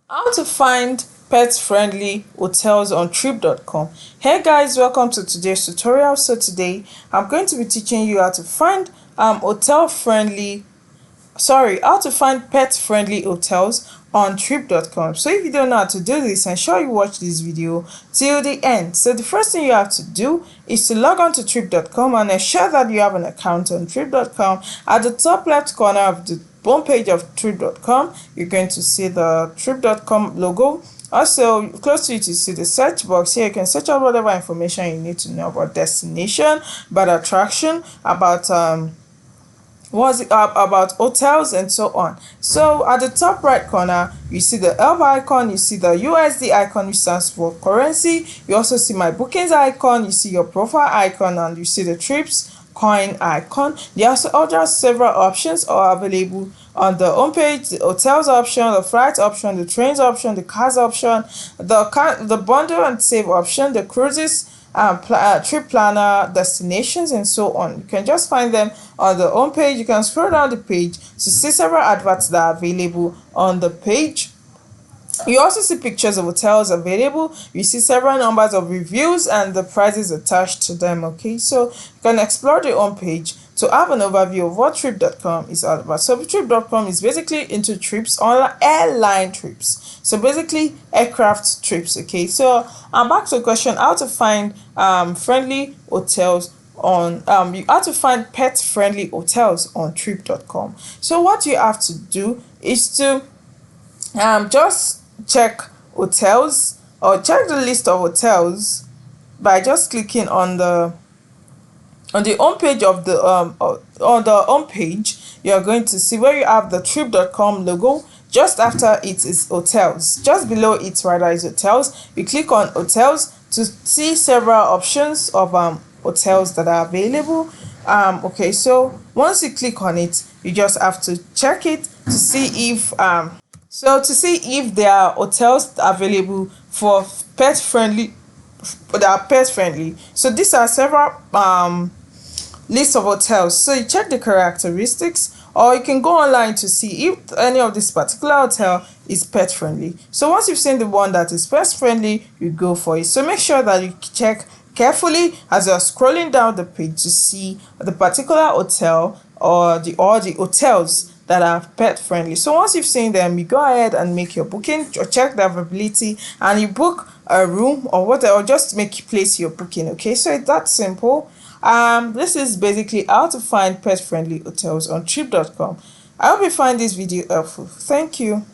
How to find pet-friendly hotels on trip.com. Hey guys, welcome to today's tutorial. So today I'm going to be teaching you how to find how to find pet-friendly hotels on trip.com. So if you don't know how to do this, ensure you watch this video till the end. So the first thing you have to do is to log on to trip.com and ensure that you have an account on trip.com. At the top left corner of the homepage of trip.com, you're going to see the trip.com logo. Also, close to it, you see the search box. Here you can search out whatever information you need to know about destination, about attraction, about about hotels and so on. So at the top right corner, you see the help icon, you see the USD icon, which stands for currency. You also see my bookings icon, you see your profile icon, and you see the trips coin icon. There are just several options are available on the homepage: the hotels option, the flight option, the trains option, the cars option, the bundle and save option, the cruises, trip planner, destinations, and so on. You can just find them on the home page. You can scroll down the page to see several adverts that are available on the page. You also see pictures of hotels available. You see several numbers of reviews and the prices attached to them. Okay, so you can explore the home page to have an overview of what trip.com is all about. So trip.com is basically into trips, on airline trips. So basically aircraft trips. Okay, so I'm back to the question: how to find friendly hotels on you have to find pet friendly hotels on trip.com. So what you have to do is to just check hotels, or check the list of hotels by just clicking on the home page of the on the home page. You are going to see where you have the trip.com logo. Just after it is hotels, just below it rather is hotels. You click on hotels to see several options of hotels that are available. Okay, so once you click on it, you just have to check it to see if there are hotels available for pet friendly that are pet friendly. So these are several list of hotels. So you check the characteristics, or you can go online to see if any of this particular hotel is pet friendly. So once you've seen the one that is pet friendly, you go for it. So make sure that you check carefully as you're scrolling down the page to see the particular hotel or the hotels that are pet friendly. So once you've seen them, you go ahead and make your booking or check the availability, and you book a room or whatever, or just place your booking. Okay, so it's that simple. This is basically how to find pet friendly hotels on trip.com. I hope you find this video helpful. Thank you.